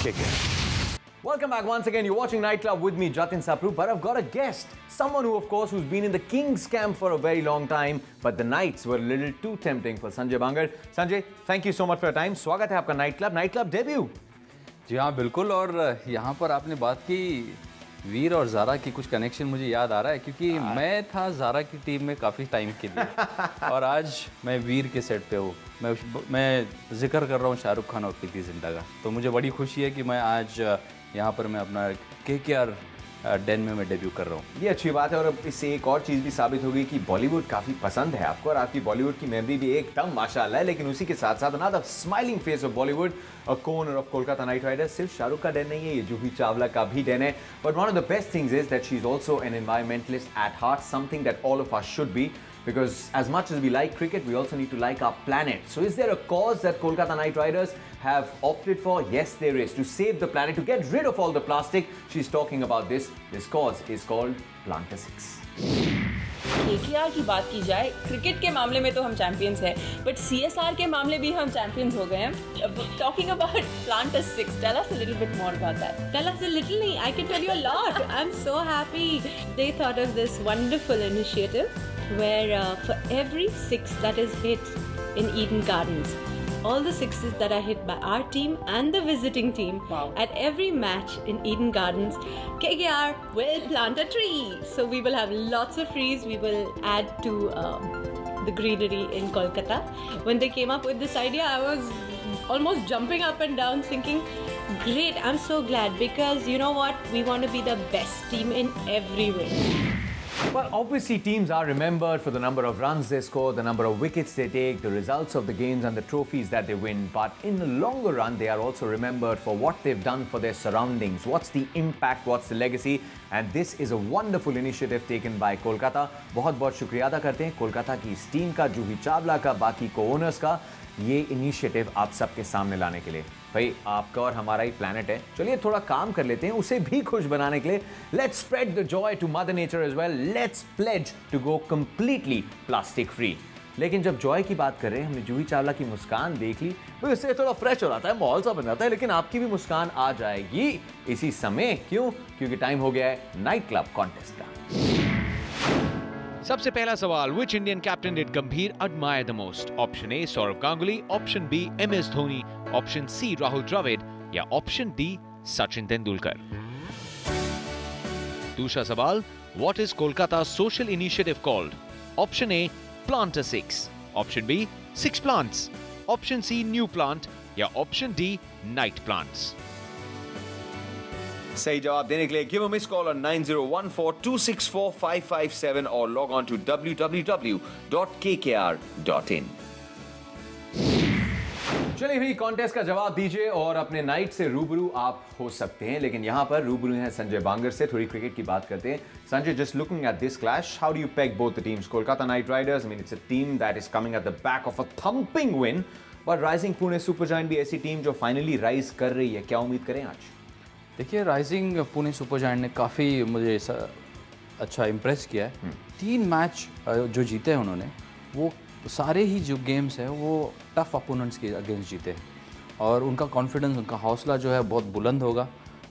kick it. Welcome back once again. You're watching Night Club with me, Jatin Sapru, but I've got a guest. Someone who, of course, who's been in the Kings camp for a very long time, but the nights were a little too tempting for Sanjay Bangar. Sanjay, thank you so much for your time. स्वागत है आपका Night Club debut. जी हाँ बिल्कुल, और यहाँ पर आपने बात की वीर और ज़ारा की, कुछ कनेक्शन मुझे याद आ रहा है क्योंकि मैं था ज़ारा की टीम में काफ़ी टाइम के लिए और आज मैं वीर के सेट पे हूँ। मैं जिक्र कर रहा हूँ शाहरुख खान और प्रीति जिंटा का, तो मुझे बड़ी खुशी है कि मैं आज यहाँ पर मैं अपना KKR डेन में मैं डेब्यू कर रहा हूँ। ये अच्छी बात है और इससे एक और चीज़ भी साबित होगी कि बॉलीवुड काफ़ी पसंद है आपको और आपकी बॉलीवुड की मेमोरी भी एकदम माशाल्लाह है। लेकिन उसी के साथ साथ another smiling face of Bollywood, a Conor of Kolkata night Riders. सिर्फ शाहरुख का डेन नहीं है, ये जूही चावला का भी डेन है। But one of the best things is that she is also an environmentalist at heart, something that all of us should be. Because as much as we like cricket, we also need to like our planet. So is there a cause that Kolkata Knight Riders have opted for? Yes, there is. To save the planet, to get rid of all the plastic. She's talking about this. This cause is called Planta 6. KKR की बात की जाए, cricket के मामले में तो हम champions हैं, बट CSR के मामले भी हम चैंपियंस हो गए हैं. Talking about Planta 6, tell us a little bit more about that. Tell us a little. I can tell you a lot. I'm so happy they thought of this wonderful initiative where for every 6 that is hit in Eden Gardens, all the 6s that are hit by our team and the visiting team, at every match in Eden Gardens, KKR will plant a tree. So we will have lots of trees. We will add to the greenery in Kolkata. When they came up with this idea, I was almost jumping up and down thinking, great, I'm so glad, because you know what, we want to be the best team in every way. Well, obviously teams are remembered for the number of runs they score, the number of wickets they take, the results of the games and the trophies that they win. But in the longer run, they are also remembered for what they've done for their surroundings. What's the impact? What's the legacy? And this is a wonderful initiative taken by Kolkata. बहुत शुक्रिया अदा करते हैं कोलकाता की इस team का, जूही चावला का, बाकी को-ओनर्स का, ये इनिशिएटिव आप सबके सामने लाने के लिए. भाई आपका और हमारा ही प्लैनेट है, चलिए थोड़ा काम कर लेते हैं उसे भी खुश बनाने के लिए. Let's spread the joy to mother nature as well. Let's pledge to go completely plastic free. लेकिन जब जॉय की बात कर रहे हैं, हमने जूही चावला की मुस्कान देख ली, तो इससे थोड़ा फ्रेश हो जाता है, माहौल सा बन जाता है. लेकिन आपकी भी मुस्कान आ जाएगी इसी समय. क्यों? क्योंकि टाइम हो गया है नाइट क्लब कॉन्टेस्ट का. सबसे पहला सवाल, which Indian captain did Gambhir admire the most? Option A Saurav Ganguly, Option B MS Dhoni, Option C Rahul Dravid या Option D Sachin Tendulkar. दूसरा सवाल, what is Kolkata's social initiative called? Option A Planta 6, Option B 6 plants, Option C new plant या Option D night plants. सही जवाब देने के लिए give a miss call on 9014264557 or log on to www.kkr.in. चलिए भाई, कॉन्टेस्ट का जवाब दीजिए और अपने नाइट से रूबरू आप हो सकते हैं. लेकिन यहाँ पर रूबरू हैं संजय बांगर से. थोड़ी क्रिकेट की बात करते हैं. Sanjay, just looking at this clash, how do you peg both the teams? Kolkata Knight Riders, I mean it's a team that is coming at the back of a thumping win, but Rising Pune Super Giant भी ऐसी team जो finally rise कर रही है. क्या उम्मीद करें आज? देखिए, राइजिंग पुणे सुपर जायंट ने काफ़ी मुझे अच्छा इम्प्रेस किया है. 3 मैच जो जीते हैं उन्होंने, वो सारे ही जो गेम्स हैं वो टफ अपोनेंट्स के अगेंस्ट जीते हैं और उनका कॉन्फिडेंस, उनका हौसला जो है बहुत बुलंद होगा.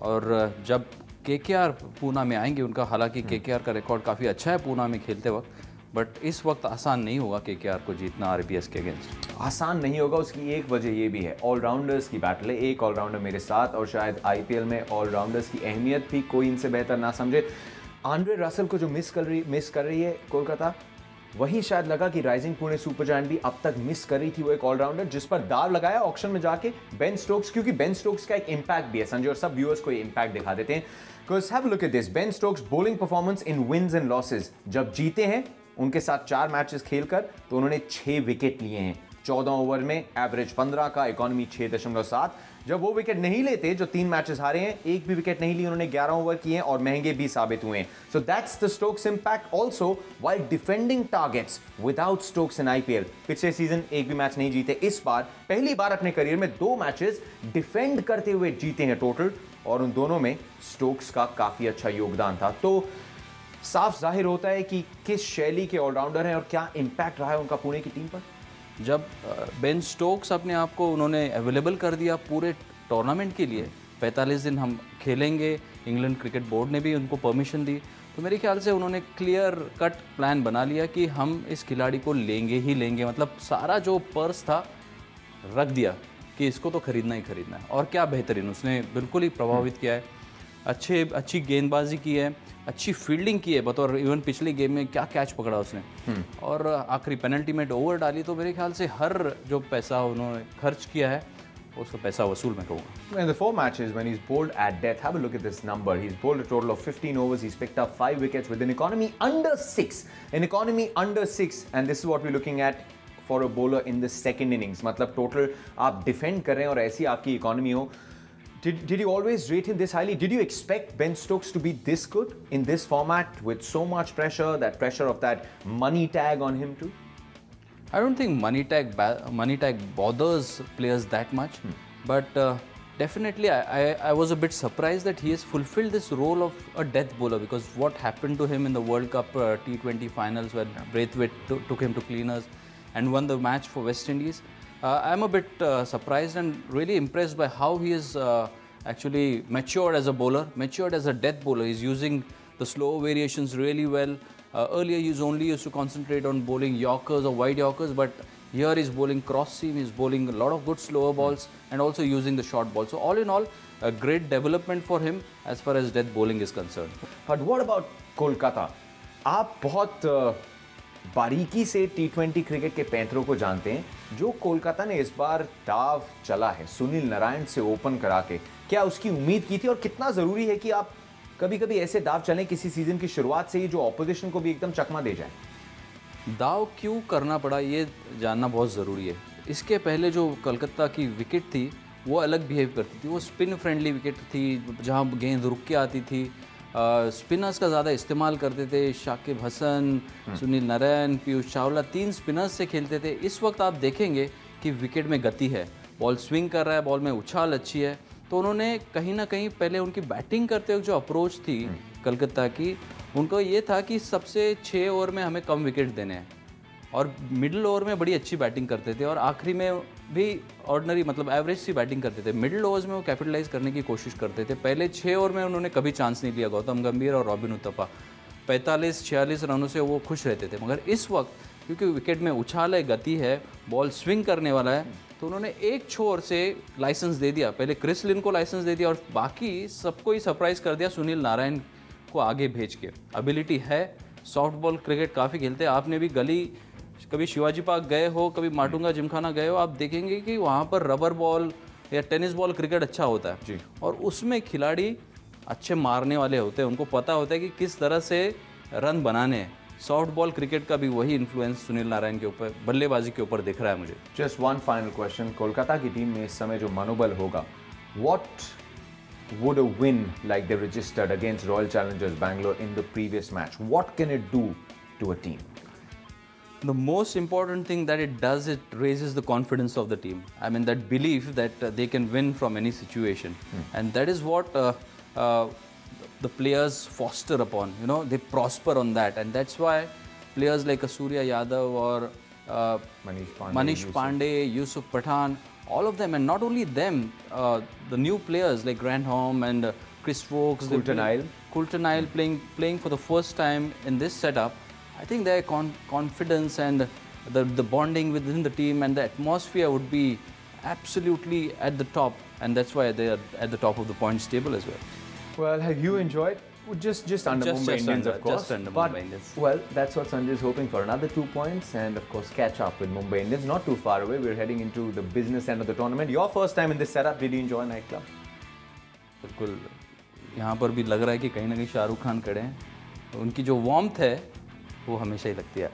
और जब KKR पूना में आएंगे, उनका हालांकि KKR का रिकॉर्ड काफ़ी अच्छा है पूना में खेलते वक्त, बट इस वक्त आसान नहीं होगा KKR को जीतना RPS के अगेंस्ट. आसान नहीं होगा, उसकी एक वजह ये भी है, ऑलराउंडर्स की बैटल है. एक ऑलराउंडर मेरे साथ, और शायद IPL में ऑलराउंडर्स की अहमियत भी कोई इनसे बेहतर ना समझे. आंद्रे रसल को जो मिस कर रही है कोलकाता, वही शायद लगा कि राइजिंग पुणे सुपर जायंट भी अब तक मिस कर रही थी. वो एक ऑलराउंडर जिस पर दाव लगाया ऑक्शन में जाके बेन स्टोक्स, क्योंकि बेन स्टोक्स का एक इंपैक्ट भी है संजय, और सब व्यूअर्स को ये इंपैक्ट दिखा देते हैं. Because have a look at this, Ben Stokes bowling performance in wins and losses. जब जीते हैं उनके साथ 4 मैचेस खेलकर, तो उन्होंने 6 विकेट लिए हैं 14 ओवर में, एवरेज 15 का, इकोनॉमी 6.7. जब वो विकेट नहीं लेते, जो 3 मैचेस हारे हैं, एक भी विकेट नहीं ली उन्होंने, 11 ओवर किए हैं और महंगे भी साबित हुए हैं. So that's the Stokes impact. Also while defending targets without Stokes in IPL, पिछले सीजन एक भी मैच नहीं जीते. इस बार पहली बार अपने करियर में 2 मैचेस डिफेंड करते हुए जीते हैं टोटल, और उन दोनों में स्टोक्स का काफी अच्छा योगदान था. तो साफ जाहिर होता है कि किस शैली के ऑलराउंडर हैं और क्या इंपैक्ट रहा है उनका पुणे की टीम पर. जब बेन स्टोक्स अपने आप को उन्होंने अवेलेबल कर दिया पूरे टूर्नामेंट के लिए, 45 दिन हम खेलेंगे, इंग्लैंड क्रिकेट बोर्ड ने भी उनको परमिशन दी, तो मेरे ख्याल से उन्होंने क्लियर कट प्लान बना लिया कि हम इस खिलाड़ी को लेंगे ही लेंगे। मतलब सारा जो पर्स था रख दिया कि इसको तो खरीदना ही खरीदना है। और क्या बेहतरीन, उसने बिल्कुल ही प्रभावित किया है, अच्छी गेंदबाजी की है, अच्छी फील्डिंग की है बतौर, इवन पिछले गेम में क्या कैच पकड़ा उसने, और आखिरी पेनल्टी में ओवर डाली। तो मेरे ख्याल से हर जो पैसा उन्होंने खर्च किया है उसका पैसा वसूल मैं कहूँगा। In the 4 matches when he's bowled at death, have a look at this number. He's bowled a total of 15 overs. He's picked up 5 wickets with an economy under 6. An economy under 6, and this is what we're looking at for a bowler in the second innings. मतलब total आप defend कर रहे हैं और ऐसी आपकी economy हो. Did you always rate him this highly? Did you expect Ben Stokes to be this good in this format with so much pressure, that pressure of that money tag on him too? I don't think money tag bothers players that much, but definitely I was a bit surprised that he has fulfilled this role of a death bowler, because what happened to him in the World Cup T20 finals when Braithwaite took him to cleaners and won the match for West Indies. I'm a bit surprised and really impressed by how he is actually matured as a bowler, matured as a death bowler. He's using the slow variations really well. Earlier he only used to concentrate on bowling Yorkers or wide Yorkers, but here he's bowling cross seam, he's bowling a lot of good slower balls and also using the short ball. So all in all, a great development for him as far as death bowling is concerned. But what about Kolkata? आप बहुत बारीकी से T20 cricket के पैंतरों को जानते हैं। जो कोलकाता ने इस बार दाव चला है सुनील नारायण से ओपन करा के, क्या उसकी उम्मीद की थी? और कितना ज़रूरी है कि आप कभी कभी ऐसे दाव चलें किसी सीजन की शुरुआत से ही जो ऑपोजिशन को भी एकदम चकमा दे जाए? दाव क्यों करना पड़ा ये जानना बहुत ज़रूरी है। इसके पहले जो कलकत्ता की विकेट थी वो अलग बिहेव करती थी, वो स्पिन फ्रेंडली विकेट थी जहाँ गेंद रुक के आती थी, स्पिनर्स का ज़्यादा इस्तेमाल करते थे। शाकिब हसन, सुनील नारायण, पीयूष चावला 3 स्पिनर्स से खेलते थे। इस वक्त आप देखेंगे कि विकेट में गति है, बॉल स्विंग कर रहा है, बॉल में उछाल अच्छी है। तो उन्होंने कहीं ना कहीं पहले उनकी बैटिंग करते वक्त जो अप्रोच थी कलकत्ता की, उनको ये था कि सबसे 6 ओवर में हमें कम विकेट देने हैं और मिडिल ओवर में बड़ी अच्छी बैटिंग करते थे और आखिरी में भी ऑर्डिनरी मतलब एवरेज सी बैटिंग करते थे। मिडिल ओवर्स में वो कैपिटलाइज करने की कोशिश करते थे। पहले 6 ओवर में उन्होंने कभी चांस नहीं लिया गौतम गंभीर और रॉबिन उथप्पा। 45-46 रनों से वो खुश रहते थे। मगर इस वक्त क्योंकि विकेट में उछाल है, गति है, बॉल स्विंग करने वाला है, तो उन्होंने एक छोर से लाइसेंस दे दिया। पहले क्रिस लिन को लाइसेंस दे दिया और बाकी सबको ही सरप्राइज कर दिया सुनील नारायण को आगे भेज के। एबिलिटी है, सॉफ्ट बॉल क्रिकेट काफ़ी खेलते हैं। आपने भी गली कभी शिवाजी पार्क गए हो, कभी माटुंगा जिमखाना गए हो, आप देखेंगे कि वहाँ पर रबर बॉल या टेनिस बॉल क्रिकेट अच्छा होता है जी। और उसमें खिलाड़ी अच्छे मारने वाले होते हैं, उनको पता होता है कि किस तरह से रन बनाने हैं। सॉफ्ट बॉल क्रिकेट का भी वही इन्फ्लुएंस सुनील नारायण के ऊपर, बल्लेबाजी के ऊपर दिख रहा है मुझे। Just one final question, Kolkata की टीम में इस समय जो मनोबल होगा, what would a win like they registered against Royal Challengers Bangalore in the previous match, what can it do to a team? The most important thing that it does, it raises the confidence of the team. I mean, that belief that they can win from any situation. And that is what the players foster upon, you know, they prosper on that. And that's why players like Surya Yadav or Manish Pandey, Yusuf Pathan, all of them, and not only them, the new players like Grant Holm and Chris Wokes, Coulter Nile playing for the first time in this setup. I think their confidence and the bonding within the team and the atmosphere would be absolutely at the top, and that's why they are at the top of the points table as well. Well, have you enjoyed? Just under Mumbai Indians, of course. Just under but, Mumbai Indians. Well, that's what Sanjay is hoping for. Another 2 points and, of course, catch up with Mumbai Indians. Not too far away. We're heading into the business end of the tournament. Your first time in this setup. Did you enjoy nightclub? बिल्कुल, यहाँ पर भी लग रहा है कि कहीं ना कहीं शाहरुख खान खड़े हैं। तो उनकी जो वार्मथ है वो हमेशा ही लगती है।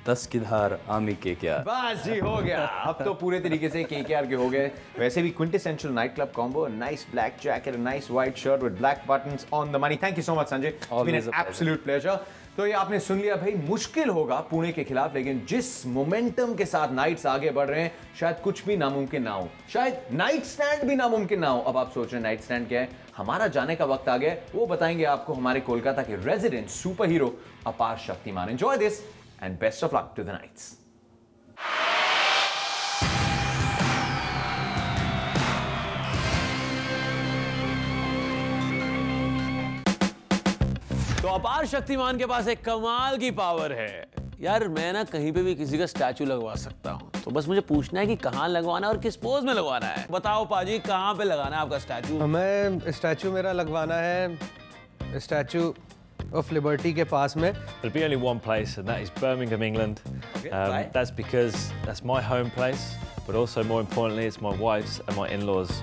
10 की धार आमी के क्या, बस जी हो गया। अब तो पूरे तरीके से KKR के हो गए। वैसे भी quintessential nightclub combo, a nice black jacket, a nice white shirt with black buttons on the money. Thank you so much Sanjay. It's been an absolute pleasure. तो ये आपने सुन लिया भाई, मुश्किल होगा पुणे के खिलाफ, लेकिन जिस मोमेंटम के साथ नाइट्स आगे बढ़ रहे हैं शायद कुछ भी नामुमकिन ना हो, शायद नाइट स्टैंड भी नामुमकिन ना हो। अब आप सोच रहे हैं नाइट स्टैंड क्या है? हमारा जाने का वक्त आ गया, वो बताएंगे आपको हमारे कोलकाता के रेजिडेंट सुपर हीरो अपार Shaktimaan. Enjoy this and best of luck to the Knights. अपार शक्तिमान के पास एक कमाल की पावर है यार। मैं ना कहीं पे भी किसी का स्टैचू लगवा सकता हूँ, तो बस मुझे पूछना है कि कहाँ लगवाना है और किस पोज में लगवाना है। बताओ पाजी, कहाँ पे लगाना है आपका स्टैचू? हमें स्टैचू मेरा लगवाना है स्टैचू ऑफ लिबर्टी के पास में। There'll be only one place, and that is Birmingham, England. That's because that's my home place, but also more importantly, it's my wife's and my in-laws'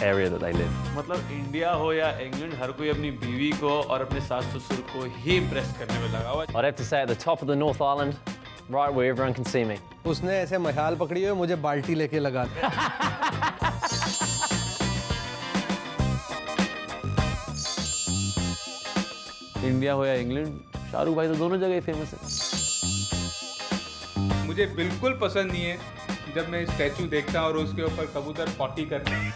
area that they live. मतलब India हो या England, हर कोई अपनी बीवी को और अपने सास ससुर को ही इम्प्रेस करने में लगा हुआ है। I'd have to say at the top of the North Island, right where everyone can see me. उसने ऐसे मशाल पकड़ी हुई, मुझे बाल्टी लेके लगा इंडिया हो या इंग्लैंड, शाहरुख भाई तो दोनों जगह फेमस है। मुझे बिल्कुल पसंद नहीं है जब मैं स्टैचू देखता और उसके ऊपर कबूतर पॉटी करते हैं।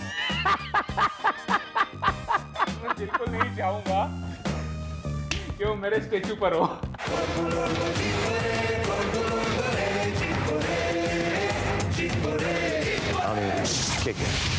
मैं बिल्कुल नहीं चाहूंगा कि वो मेरे स्टैचू पर हो। I mean, kick it.